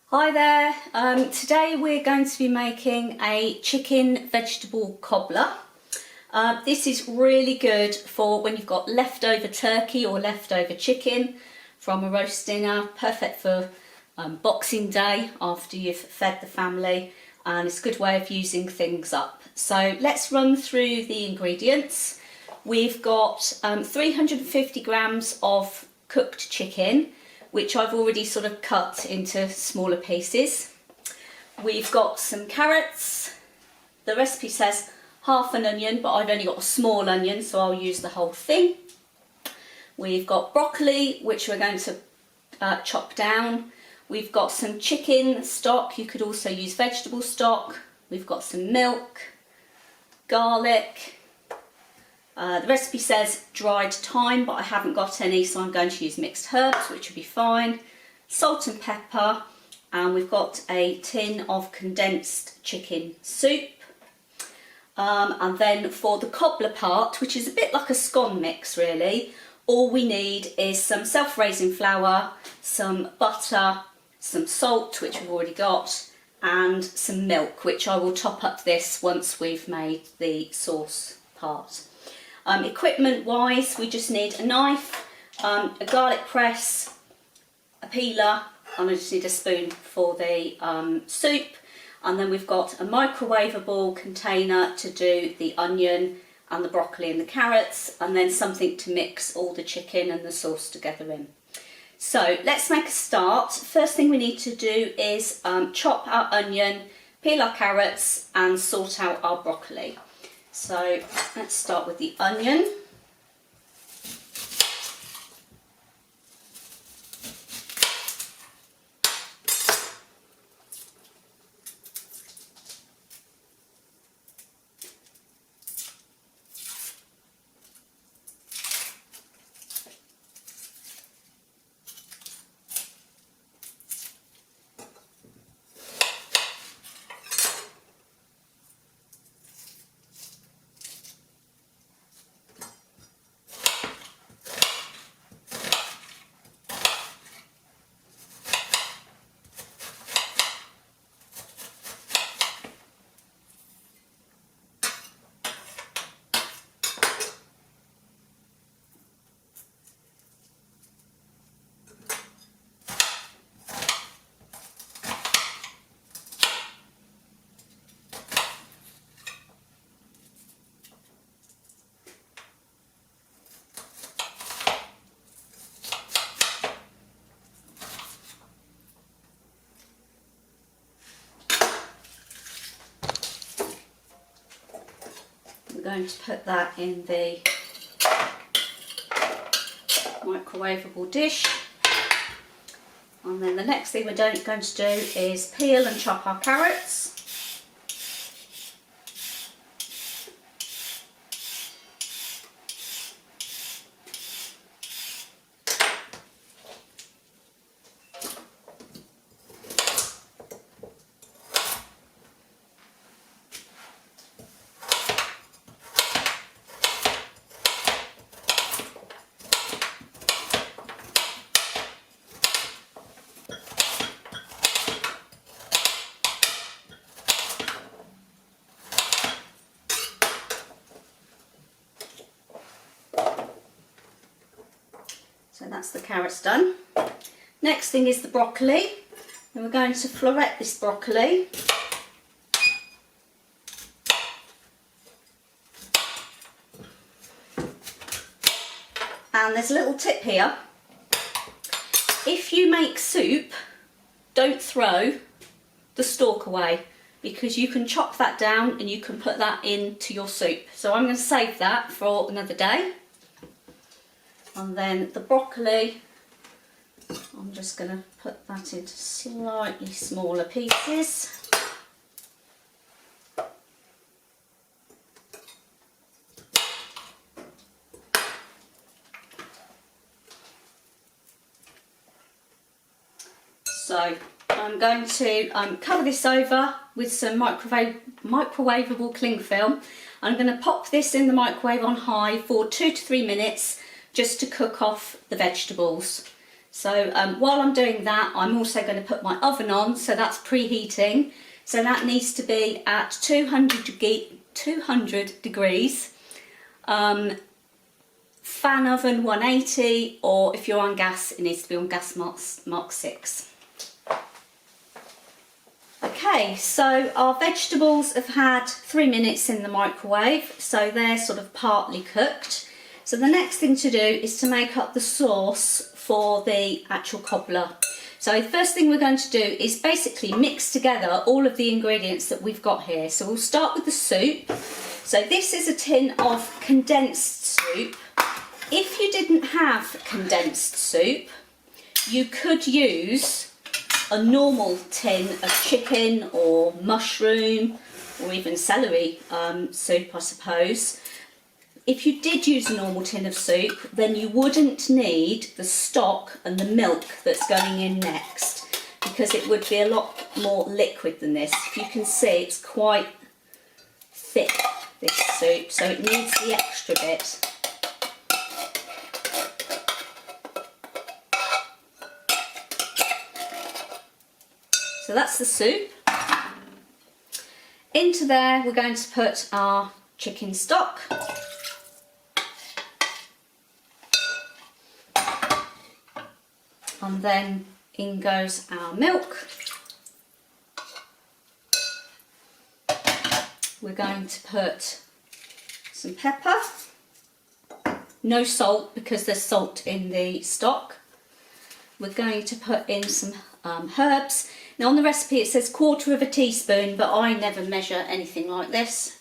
Hi there, today we're going to be making a chicken vegetable cobbler. This is really good for when you've got leftover turkey or leftover chicken from a roast dinner, perfect for Boxing Day after you've fed the family, and it's a good way of using things up. So let's run through the ingredients. We've got 350 grams of cooked chicken, which I've already sort of cut into smaller pieces. We've got some carrots. The recipe says half an onion, but I've only got a small onion, so I'll use the whole thing. We've got broccoli, which we're going to chop down. We've got some chicken stock. You could also use vegetable stock. We've got some milk, garlic. The recipe says dried thyme, but I haven't got any, so I'm going to use mixed herbs, which will be fine. Salt and pepper, and we've got a tin of condensed chicken soup. And then for the cobbler part, which is a bit like a scone mix really, all we need is some self-raising flour, some butter, some salt, which we've already got, and some milk, which I will top up this once we've made the sauce part. Equipment wise, we just need a knife, a garlic press, a peeler, and I just need a spoon for the soup. And then we've got a microwavable container to do the onion and the broccoli and the carrots, and then something to mix all the chicken and the sauce together in. So let's make a start. First thing we need to do is chop our onion, peel our carrots, and sort out our broccoli. So let's start with the onion. We're going to put that in the microwavable dish, and then the next thing we're going to do is peel and chop our carrots. So that's the carrots done. Next thing is the broccoli, and we're going to floret this broccoli. And there's a little tip here. If you make soup, don't throw the stalk away, because you can chop that down and you can put that into your soup. So I'm going to save that for another day. And then the broccoli, I'm just going to put that into slightly smaller pieces. So I'm going to cover this over with some microwavable cling film. I'm going to pop this in the microwave on high for 2 to 3 minutes just to cook off the vegetables. So while I'm doing that, I'm also going to put my oven on, so that's preheating. So that needs to be at 200 degrees. Fan oven 180, or if you're on gas, it needs to be on gas mark 6. Okay, so our vegetables have had 3 minutes in the microwave, so they're sort of partly cooked. So the next thing to do is to make up the sauce for the actual cobbler. So the first thing we're going to do is basically mix together all of the ingredients that we've got here. So we'll start with the soup. So this is a tin of condensed soup. If you didn't have condensed soup, you could use a normal tin of chicken or mushroom or even celery soup, I suppose. If you did use a normal tin of soup, then you wouldn't need the stock and the milk that's going in next, because it would be a lot more liquid than this. If you can see, it's quite thick, this soup, so it needs the extra bit. So that's the soup. Into there we're going to put our chicken stock. And then in goes our milk. We're going to put some pepper. No salt because there's salt in the stock. We're going to put in some herbs. Now on the recipe it says 1/4 teaspoon, but I never measure anything like this.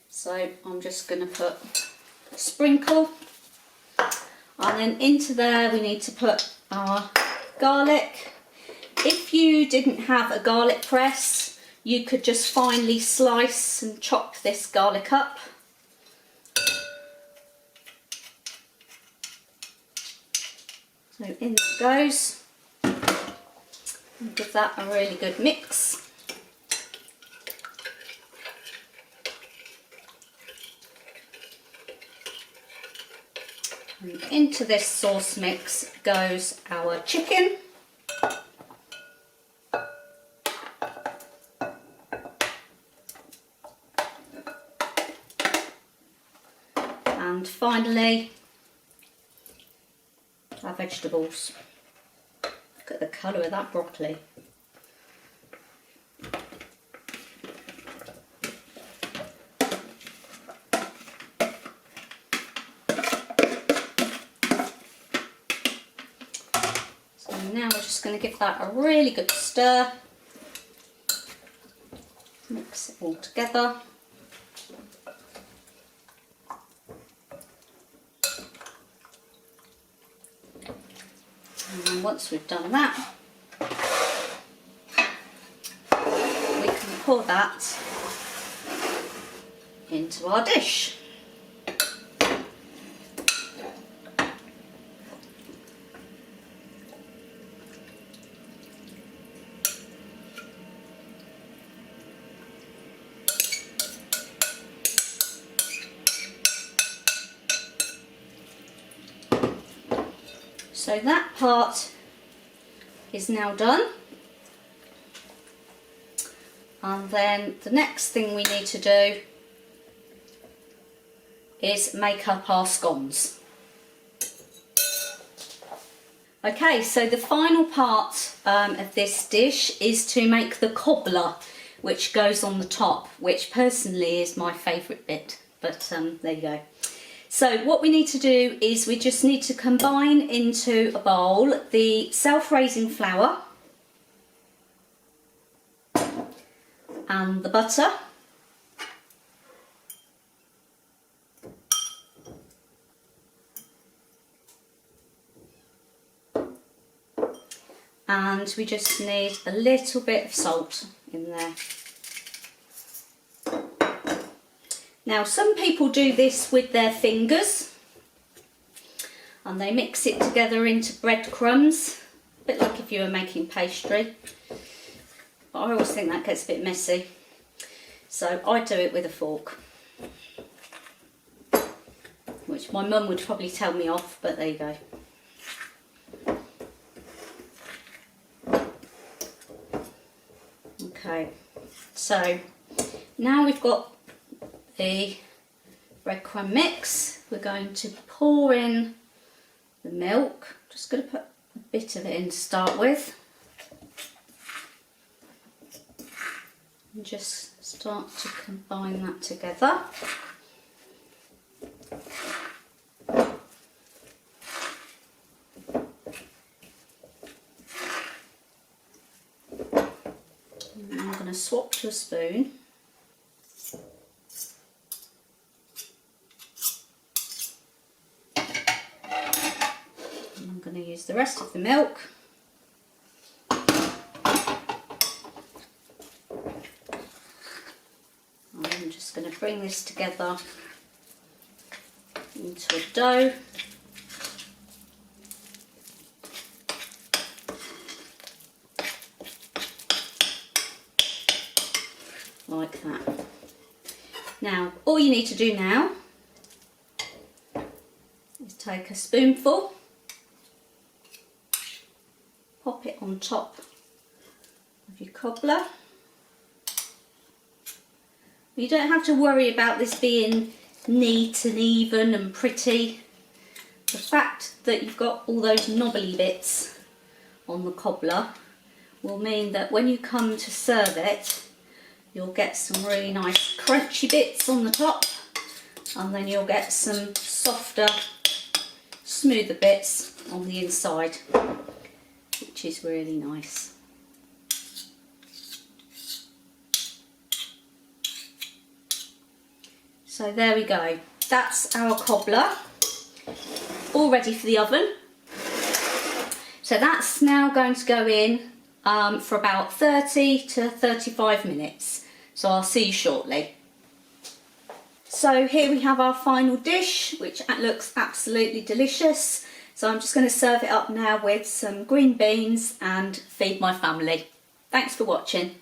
So I'm just going to put a sprinkle. And then into there we need to put our garlic. If you didn't have a garlic press, you could just finely slice and chop this garlic up. So in that goes. And give that a really good mix. And into this sauce mix goes our chicken. And finally, our vegetables. Look at the colour of that broccoli. So now we're just going to give that a really good stir. Mix it all together. And once we've done that, we can pour that into our dish. So that part is now done, and then the next thing we need to do is make up our scones. Okay, so the final part of this dish is to make the cobbler, which goes on the top, which personally is my favourite bit, but there you go. So what we need to do is we just need to combine into a bowl the self-raising flour and the butter, and we just need a little bit of salt in there. Now some people do this with their fingers and they mix it together into breadcrumbs, a bit like if you were making pastry, but I always think that gets a bit messy, so I do it with a fork, which my mum would probably tell me off, but there you go. So now we've got the breadcrumb mix, we're going to pour in the milk. Just going to put a bit of it in to start with. And just start to combine that together. And I'm going to swap to a spoon. And I'm going to use the rest of the milk. I'm just going to bring this together into a dough. Like that. Now, all you need to do now is take a spoonful, pop it on top of your cobbler. You don't have to worry about this being neat and even and pretty. The fact that you've got all those knobbly bits on the cobbler will mean that when you come to serve it, you'll get some really nice crunchy bits on the top, and then you'll get some softer, smoother bits on the inside, which is really nice. So there we go, that's our cobbler, all ready for the oven. So that's now going to go in for about 30 to 35 minutes. So I'll see you shortly. So here we have our final dish, which looks absolutely delicious. So I'm just going to serve it up now with some green beans and feed my family. Thanks for watching.